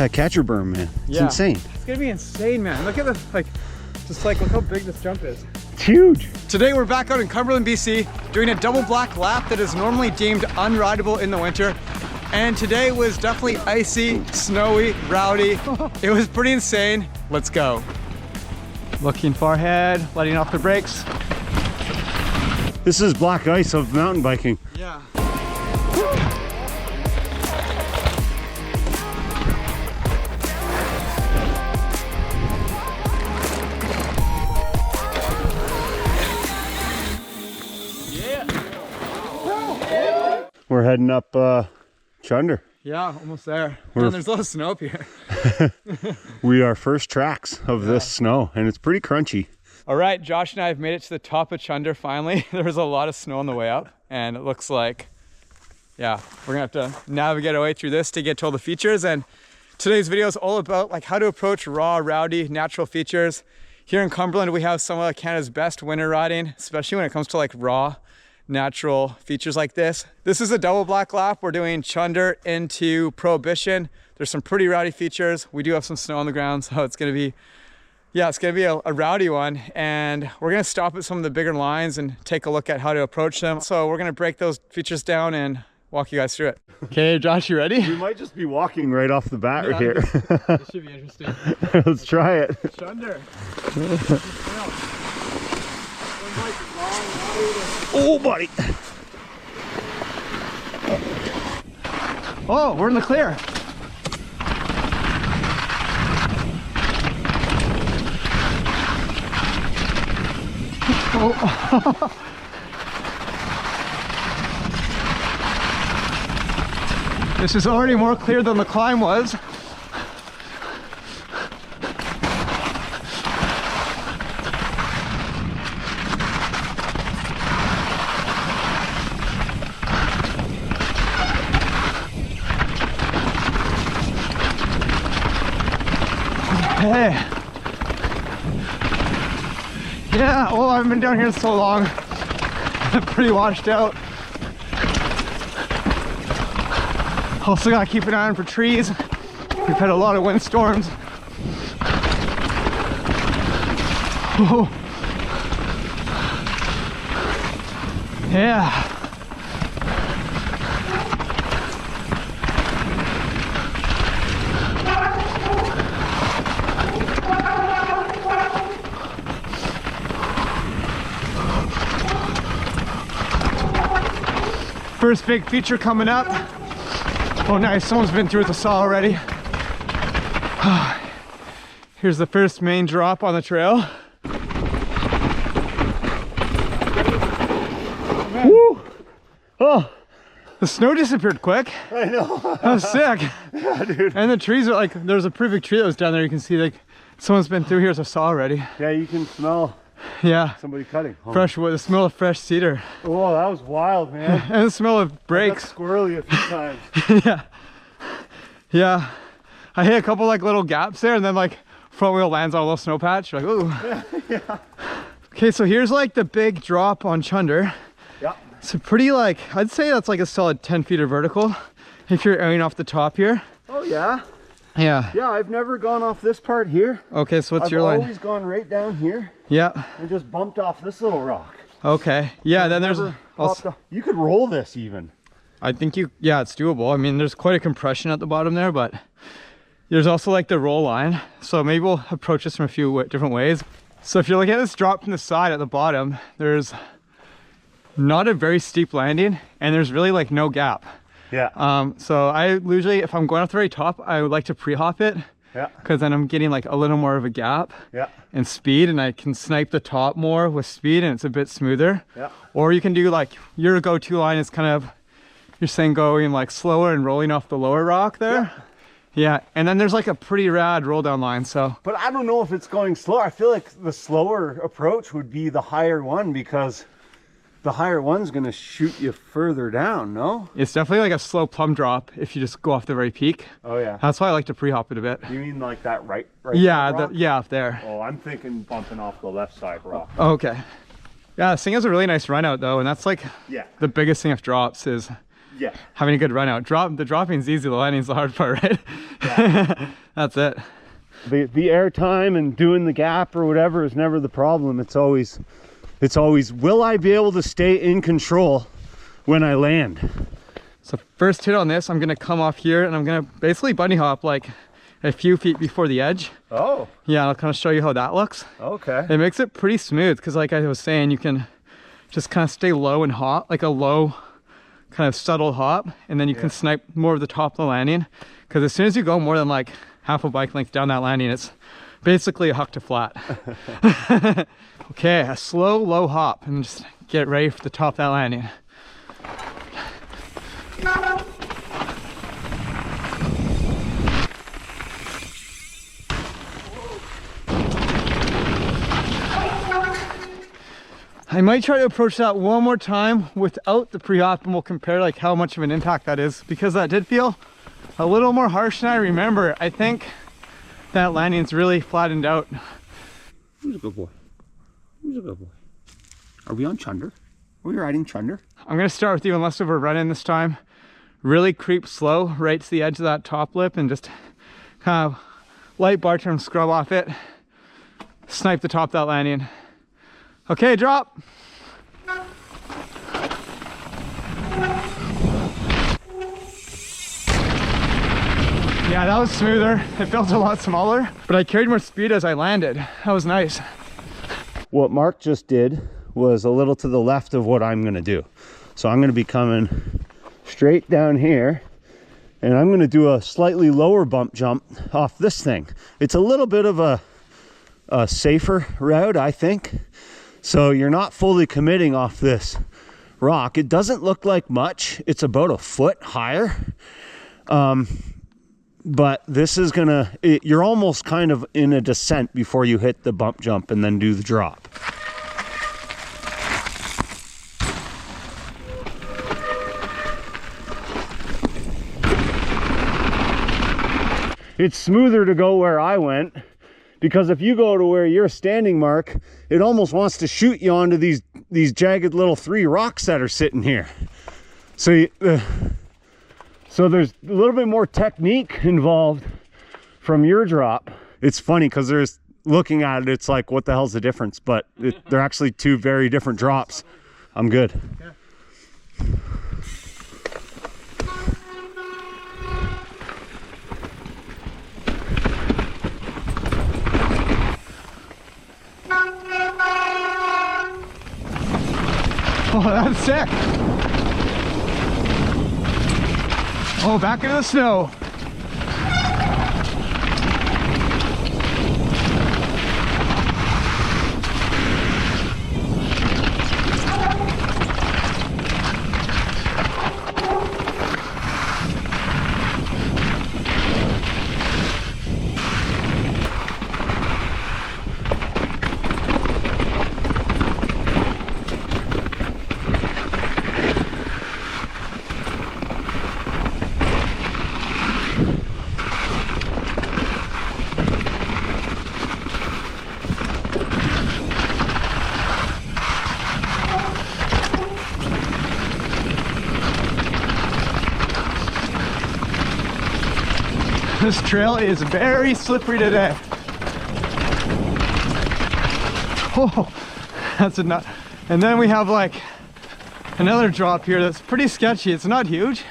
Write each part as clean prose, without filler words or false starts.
that catcher berm, man. It's insane. It's gonna be insane, man. Look at this, like, just like, look how big this jump is. It's huge. Today we're back out in Cumberland, BC, doing a double black lap that is normally deemed unrideable in the winter. And today was definitely icy, snowy, rowdy. It was pretty insane. Let's go. Looking far ahead, letting off the brakes. This is black ice of mountain biking. Yeah. We're heading up Chunder. Yeah, almost there. Man, there's a lot of snow up here. We are first tracks of this snow, and it's pretty crunchy. All right, Josh and I have made it to the top of Chunder finally. There was a lot of snow on the way up, and it looks like, yeah, we're gonna have to navigate our way through this to get to all the features. And today's video is all about like how to approach raw, rowdy, natural features. Here in Cumberland, we have some of Canada's best winter riding, especially when it comes to like raw, natural features like this. This is a double black lap. We're doing Chunder into Prohibition. There's some pretty rowdy features. We do have some snow on the ground, so it's gonna be, yeah, it's gonna be a rowdy one. And we're gonna stop at some of the bigger lines and take a look at how to approach them. So we're gonna break those features down and walk you guys through it. Okay, Josh, you ready? We might just be walking right off the bat right here. This should be interesting. Let's try it. Chunder. Oh, buddy. Oh, we're in the clear. Oh. This is already more clear than the climb was. Hey. Yeah, oh, I haven't been down here so long. I'm pretty washed out. Also gotta keep an eye on for trees. We've had a lot of windstorms. Oh. Yeah. First big feature coming up. Oh nice, someone's been through with the saw already. Here's the first main drop on the trail. Woo! Oh, the snow disappeared quick. I know. That was sick. Yeah, dude. And the trees are like, there's a pretty big tree that was down there. You can see like someone's been through here with a saw already. Yeah, you can smell somebody cutting. Oh. Fresh wood, the smell of fresh cedar. Oh, that was wild, man. And the smell of brakes. I got squirrely a few times. Yeah. Yeah. I hit a couple like little gaps there and then like front wheel lands on a little snow patch. Like, ooh. Yeah. Okay, so here's like the big drop on Chunder. Yeah. It's a pretty like, I'd say that's like a solid 10 feet of vertical if you're airing off the top here. Oh yeah. Yeah. Yeah, I've never gone off this part here. Okay, so what's your line? I've always gone right down here. Yeah. And just bumped off this little rock. Okay. Yeah, then there's you could roll this even. I think yeah, it's doable. I mean, there's quite a compression at the bottom there, but there's also like the roll line. So maybe we'll approach this from a few different ways. So if you're looking at this drop from the side at the bottom, there's not a very steep landing and there's really like no gap. Yeah. So I usually, if I'm going off the very top, I would like to pre-hop it. Yeah. Because then I'm getting like a little more of a gap. Yeah. And speed, and I can snipe the top more with speed and it's a bit smoother. Yeah. Or you can do like your go-to line is kind of, you're saying going like slower and rolling off the lower rock there. Yeah. And then there's like a pretty rad roll down line. So, but I don't know if it's going slower. I feel like the slower approach would be the higher one because the higher one's going to shoot you further down, no? It's definitely like a slow plumb drop if you just go off the very peak. Oh yeah. That's why I like to pre-hop it a bit. You mean like that right yeah, yeah, up there. Oh, I'm thinking bumping off the left side rock. Okay. Yeah, this thing has a really nice run out though, and that's like the biggest thing of drops is Yeah. having a good run out. The dropping's easy, the landing's the hard part, right? Yeah. That's it. The air time and doing the gap or whatever is never the problem. It's always will I be able to stay in control when I land? So first hit on this, I'm gonna come off here and I'm gonna basically bunny hop like a few feet before the edge. Oh. Yeah, I'll kind of show you how that looks. Okay. It makes it pretty smooth because like I was saying, you can just kind of stay low and hop, like a low kind of subtle hop, and then you can snipe more of the top of the landing. Because as soon as you go more than like half a bike length down that landing, it's basically a huck to flat. Okay, a slow, low hop, and just get ready for the top of that landing. I might try to approach that one more time without the pre-op, and we'll compare like how much of an impact that is, because that did feel a little more harsh than I remember. I think that landing's really flattened out. Who's a good boy? Who's a good boy? Are we on Chunder? Are we riding Chunder? I'm gonna start with you unless we're running this time. Really creep slow right to the edge of that top lip and just kind of light bar turn, scrub off it, snipe the top of that landing. Okay, drop. Yeah, that was smoother. It felt a lot smaller, but I carried more speed as I landed. That was nice. What Mark just did was a little to the left of what I'm gonna do. So I'm gonna be coming straight down here, and I'm gonna do a slightly lower bump jump off this thing. It's a little bit of a safer route, I think. So you're not fully committing off this rock. It doesn't look like much. It's about a foot higher. But this is gonna, you're almost kind of in a descent before you hit the bump jump and then do the drop. It's smoother to go where I went, because if you go to where you're standing, Mark, it almost wants to shoot you onto these jagged little 3 rocks that are sitting here. So so there's a little bit more technique involved from your drop. It's funny because there's, looking at it, it's like, what the hell's the difference? But they're actually 2 very different drops. I'm good. Yeah. Oh, that's sick. Oh, back into the snow. This trail is very slippery today. Oh, that's a nut. And then we have like another drop here that's pretty sketchy. It's not huge,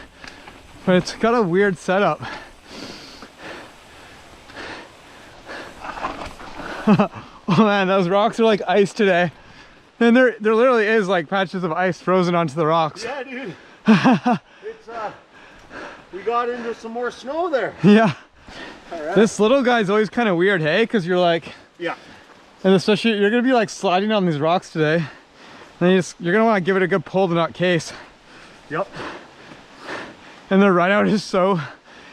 but it's got a weird setup. Oh man, those rocks are like ice today. And there literally is like patches of ice frozen onto the rocks. Yeah, dude. It's we got into some more snow there. Yeah. All right. This little guy's always kind of weird, hey? Because you're like, yeah. And especially you're gonna be like sliding on these rocks today. And you're gonna want to give it a good pull to not case. Yep. And the run out is so,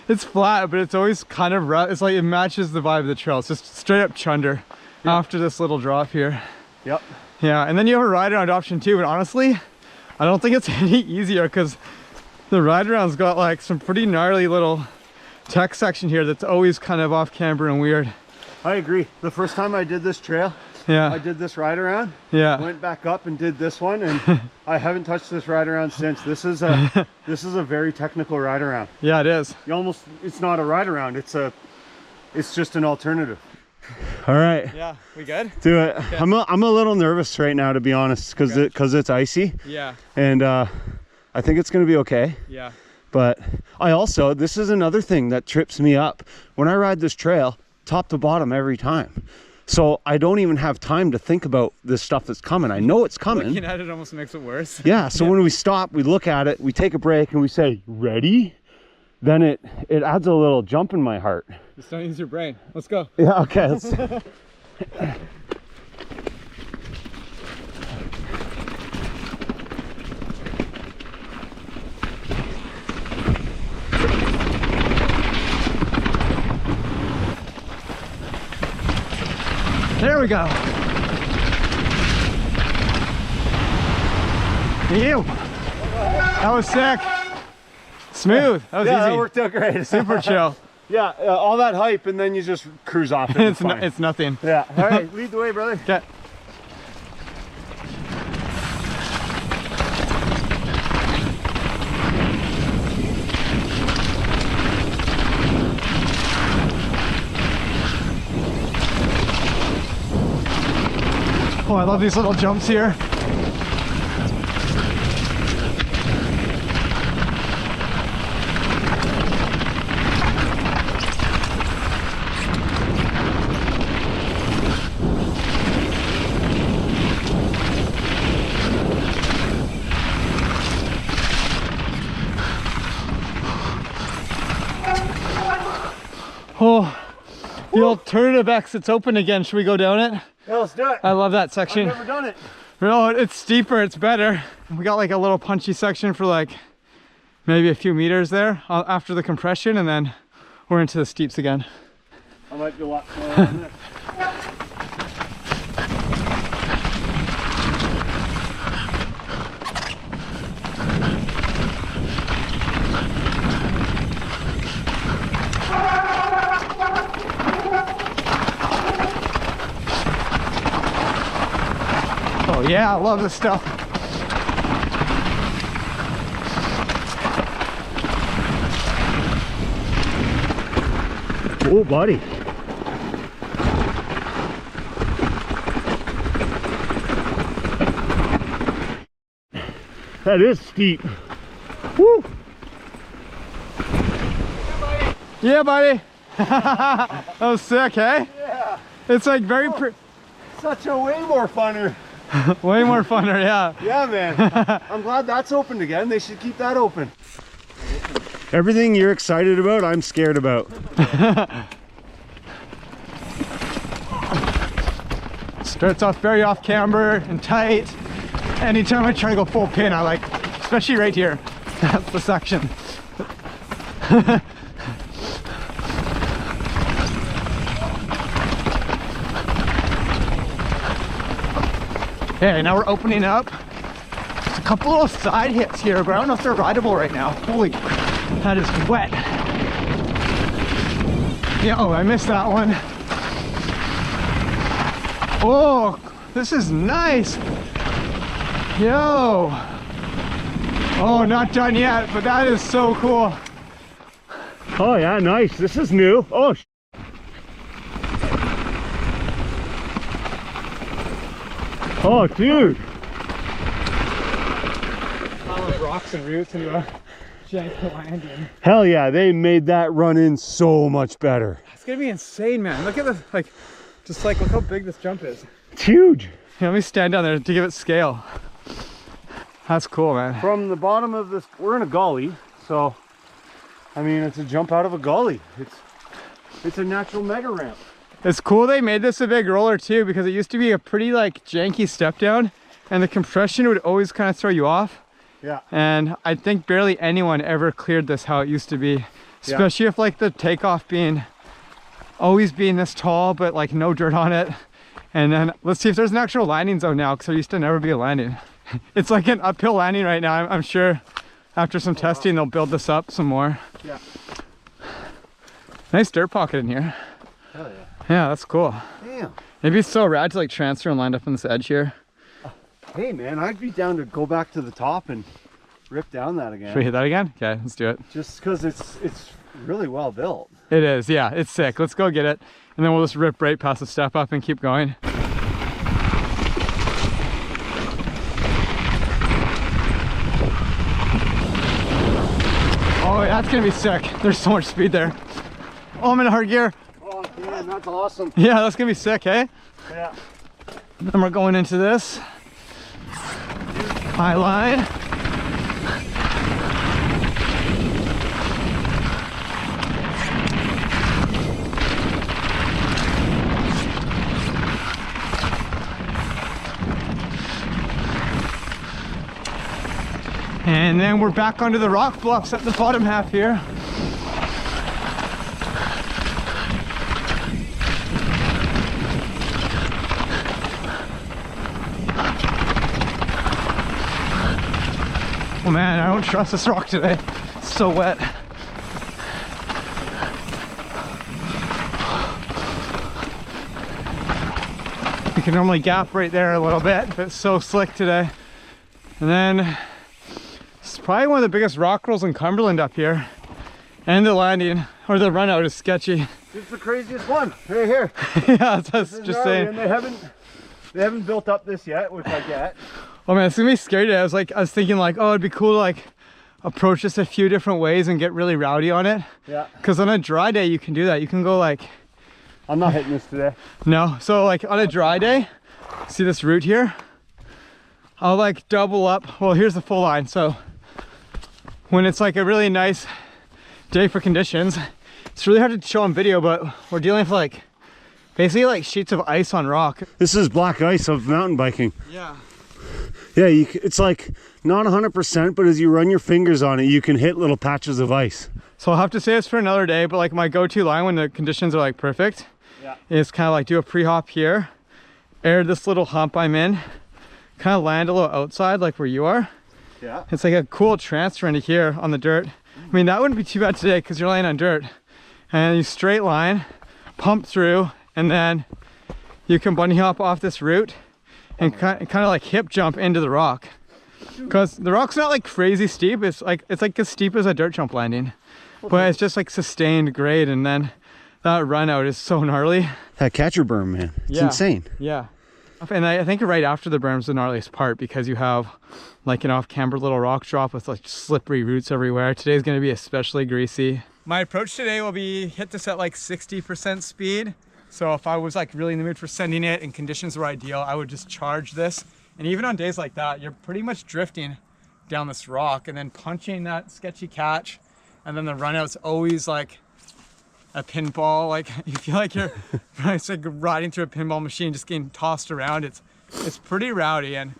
it's flat, but it's always kind of rough. It's like it matches the vibe of the trail. It's just straight up Chunder after this little drop here. Yep. Yeah, and then you have a ride around option too, but honestly, I don't think it's any easier because the ride around's got like some pretty gnarly little tech section here that's always kind of off camber and weird. I agree. The first time I did this trail, Yeah. I did this ride around. Yeah. Went back up and did this one, and I haven't touched this ride around since. This is a very technical ride around. Yeah, it is. It's not a ride around. It's just an alternative. All right. Yeah, we good? Do it. Okay. I'm a little nervous right now, to be honest, because it's icy. Yeah. And I think it's gonna be okay. Yeah. But this is another thing that trips me up. When I ride this trail, top to bottom every time. So I don't even have time to think about this stuff that's coming. I know it's coming. Looking at it almost makes it worse. Yeah, so when we stop, we look at it, we take a break, and we say, ready? Then it adds a little jump in my heart. Just don't use your brain. Let's go. Yeah, okay. Let's... There we go. Ew. That was sick. Smooth. That was easy. That worked out great. Super chill. Yeah, all that hype, and then you just cruise off. It's nothing. Yeah. All right, lead the way, brother. Okay. Oh, I love these little jumps here. Oh, the alternative exit's open again. Should we go down it? Yeah, let's do it. I love that section. I've never done it. No, it's steeper, it's better. We got like a little punchy section for like maybe a few meters there after the compression, and then we're into the steeps again. I might be a lot slower on this. Oh yeah, I love this stuff. Oh, buddy. That is steep. Woo! Yeah, buddy. That was sick, hey? Yeah. It's like very Such a way more funner. way more funner, yeah. Yeah, man. I'm glad that's opened again. They should keep that open. Everything you're excited about, I'm scared about. Starts off very off camber and tight. Anytime I try to go full pin, I like, especially right here. That's the section. Okay, now we're opening up. There's a couple little side hits here, but I don't know if they're rideable right now. Holy, that is wet. Yeah, oh, I missed that one. Oh, this is nice. Yo. Oh, not done yet, but that is so cool. Oh yeah, nice. This is new. Oh, oh, dude. Pile of rocks and roots into a giant landing. Hell yeah, they made that run in so much better. It's gonna be insane, man. Look at this, like, just like, look how big this jump is. It's huge. Here, let me stand down there to give it scale. That's cool, man. From the bottom of this, we're in a gully, so I mean it's a jump out of a gully. It's a natural mega ramp. It's cool they made this a big roller too, because it used to be a pretty like janky step down, and the compression would always kind of throw you off. Yeah. And I think barely anyone ever cleared this how it used to be, especially if like the takeoff always being this tall but like no dirt on it. And then let's see if there's an actual landing zone now, because there used to never be a landing. It's like an uphill landing right now. I'm sure after some testing they'll build this up some more. Yeah. Nice dirt pocket in here. Hell yeah. Yeah, that's cool. Damn. It'd be so rad to like transfer and land up on this edge here. Hey man, I'd be down to go back to the top and rip down that again. Should we hit that again? Okay, let's do it. Just because it's really well built. It is, yeah, it's sick. Let's go get it. And then we'll just rip right past the step up and keep going. Oh, that's gonna be sick. There's so much speed there. Oh, I'm in hard gear. Oh man, that's awesome. Yeah, that's gonna be sick, hey? Yeah. Then we're going into this high line. And then we're back onto the rock bluffs at the bottom half here. Oh man, I don't trust this rock today. It's so wet. You can normally gap right there a little bit, but it's so slick today. And then it's probably one of the biggest rock rolls in Cumberland up here. And the landing, or the run out, is sketchy. It's the craziest one, right here. Yeah, that's just saying. And they haven't built up this yet, which I get. Oh man, it's gonna be scary today. I was thinking like, oh, it'd be cool to like approach this a few different ways and get really rowdy on it. Yeah. Because on a dry day, you can do that. You can go like... I'm not hitting this today. No, so like on a dry day, see this route here? I'll like double up. Well, here's the full line. So when it's like a really nice day for conditions, it's really hard to show on video, but we're dealing with like basically like sheets of ice on rock. This is black ice of mountain biking. Yeah. Yeah, it's like not 100%, but as you run your fingers on it, you can hit little patches of ice. So I'll have to say this for another day, but like my go-to line when the conditions are like perfect, is kind of like do a pre-hop here, air this little hump I'm in, kind of land a little outside like where you are. Yeah. It's like a cool transfer into here on the dirt. I mean, that wouldn't be too bad today because you're laying on dirt. And you straight line, pump through, and then you can bunny hop off this route and kind of like hip jump into the rock, because the rock's not like crazy steep. It's like as steep as a dirt jump landing, but it's just like sustained grade, and then that run out is so gnarly. That catcher berm, man, it's insane. Yeah, and I think right after the berm's the gnarliest part, because you have like an off-camber little rock drop with like slippery roots everywhere. Today's going to be especially greasy. My approach today will be hit this at like 60% speed. So if I was like really in the mood for sending it and conditions were ideal, I would just charge this. And even on days like that, you're pretty much drifting down this rock and then punching that sketchy catch. And then the run out's always like a pinball. Like you feel like you're it's like riding through a pinball machine, just getting tossed around. It's pretty rowdy. And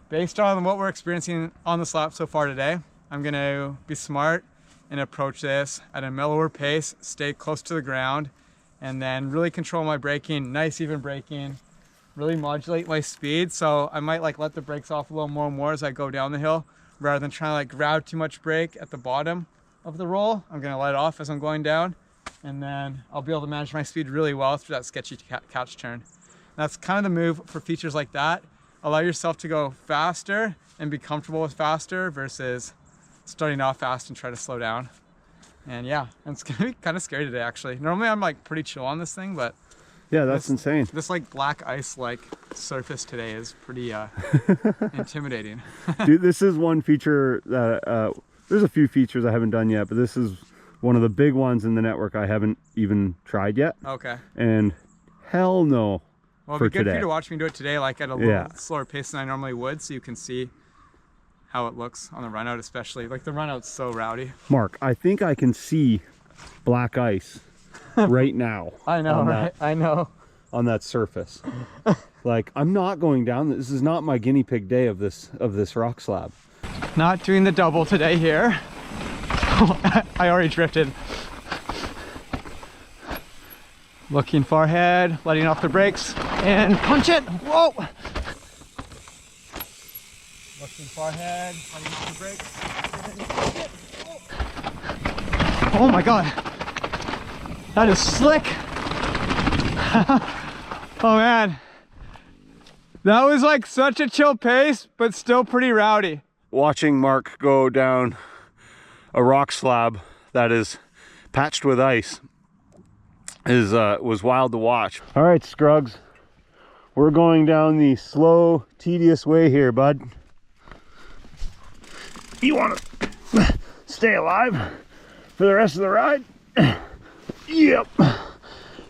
based on what we're experiencing on this lap so far today, I'm gonna be smart and approach this at a mellower pace, stay close to the ground, and then really control my braking, nice even braking, really modulate my speed. So I might like let the brakes off a little more and more as I go down the hill, rather than trying to like grab too much brake at the bottom of the roll. I'm gonna let it off as I'm going down, and then I'll be able to manage my speed really well through that sketchy catch turn. That's kind of the move for features like that. Allow yourself to go faster and be comfortable with faster versus starting off fast and try to slow down. And yeah, it's gonna be kind of scary today actually. Normally I'm like pretty chill on this thing, but yeah, that's insane. This like black ice like surface today is pretty intimidating. Dude, this is one feature that there's a few features I haven't done yet, but this is one of the big ones in the network I haven't even tried yet. Okay. And hell no. Well, it'd be good for you to watch me do it today, like at a little slower pace than I normally would, so you can see how it looks on the run out, especially. Like the run out's so rowdy. Mark, I think I can see black ice right now. I know, right? I know. On that surface. Like, I'm not going down. This is not my guinea pig day of this rock slab. Not doing the double today here. I already drifted. Looking far ahead, letting off the brakes, and punch it. Whoa! Looking far ahead, letting off the brakes, and punch it. Whoa. Oh my god, that is slick. Oh man, that was like such a chill pace, but still pretty rowdy. Watching Mark go down a rock slab that is patched with ice was wild to watch. All right, Scruggs, we're going down the slow, tedious way here, bud. You want to stay alive for the rest of the ride? Yep.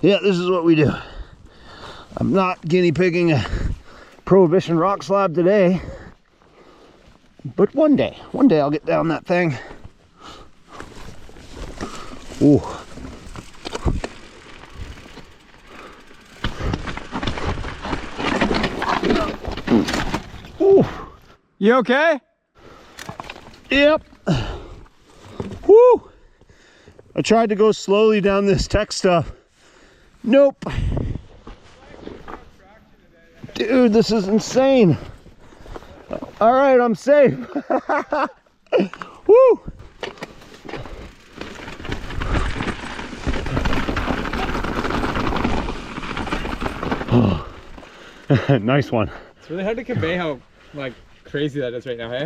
Yeah, this is what we do. I'm not guinea pigging a Prohibition rock slab today, but one day I'll get down that thing. Ooh. Ooh. You okay? Yep. Woo! I tried to go slowly down this tech stuff. Nope. Dude, this is insane. All right, I'm safe. Woo! Nice one. It's really hard to convey how like crazy that is right now, hey?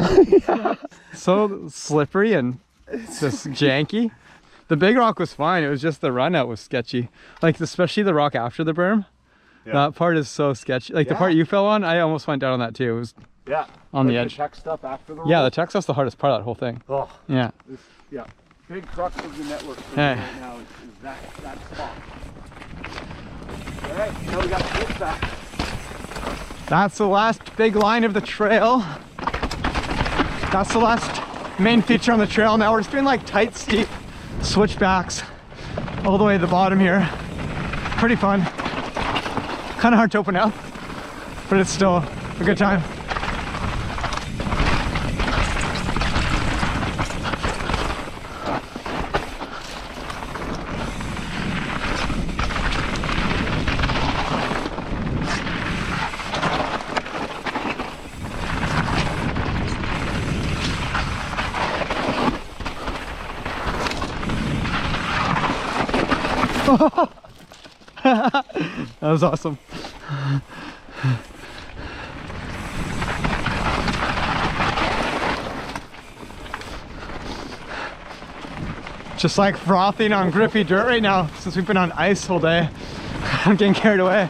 Yeah. So slippery and just janky. The big rock was fine. It was just the run out was sketchy. Like especially the rock after the berm. Yeah. That part is so sketchy. Like the part you fell on, I almost went down on that too. It was on the edge. The tech stuff after the roll? Yeah, the tech stuff's the hardest part of that whole thing. Oh. Yeah. Yeah. Big crux of the network for me right now is that spot. All right, now we got the switchback. That's the last big line of the trail. That's the last main feature on the trail. Now we're just doing like tight, steep switchbacks all the way to the bottom here. Pretty fun. Kind of hard to open up, but it's still a good time. That was awesome. Just like frothing on grippy dirt right now since we've been on ice all day. I'm getting carried away.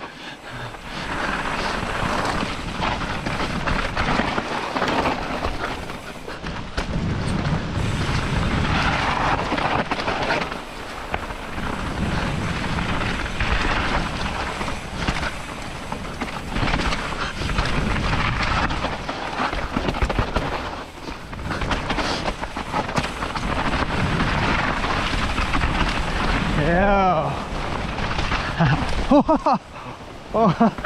Yeah. Oh.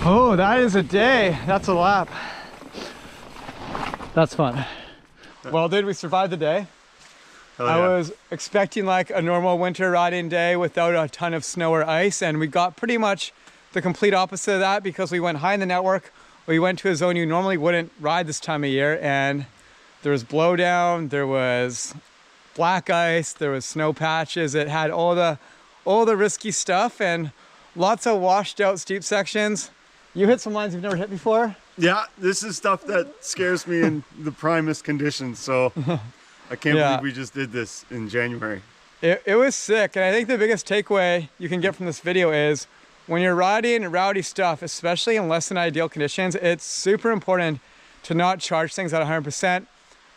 Oh, that is a day. That's a lap. That's fun. Well, dude, we survived the day. I was expecting like a normal winter riding day without a ton of snow or ice, and we got pretty much the complete opposite of that because we went high in the network. We went to a zone you normally wouldn't ride this time of year, and there was blowdown, there was black ice, there was snow patches. It had all the risky stuff and lots of washed out steep sections. You hit some lines you've never hit before? Yeah, this is stuff that scares me in the primest conditions, so I can't believe we just did this in January. It was sick, and I think the biggest takeaway you can get from this video is when you're riding rowdy stuff, especially in less than ideal conditions, it's super important to not charge things at 100%.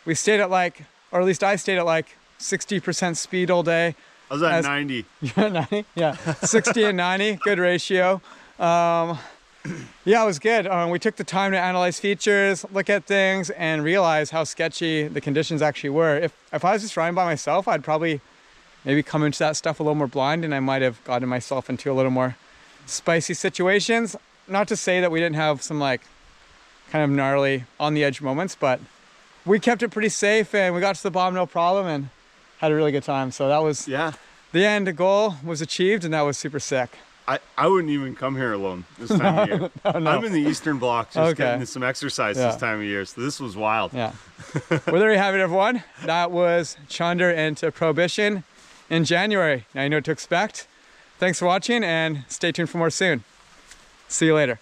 We stayed at like, or at least I stayed at like 60% speed all day. I was at 90. You're at 90? Yeah, 60 and 90, good ratio. Yeah, it was good. We took the time to analyze features, look at things, and realize how sketchy the conditions actually were. If I was just riding by myself, I'd probably maybe come into that stuff a little more blind, and I might have gotten myself into a little more spicy situations. Not to say that we didn't have some like kind of gnarly on the edge moments, but we kept it pretty safe and we got to the bottom no problem and had a really good time. So that was, yeah, the end goal was achieved, and that was super sick. I wouldn't even come here alone this time of year. No. I'm in the Eastern Bloc just getting some exercise this time of year, so this was wild. Yeah. Well, there you have it, everyone. That was Chunder and Prohibition in January. Now you know what to expect. Thanks for watching, and stay tuned for more soon. See you later.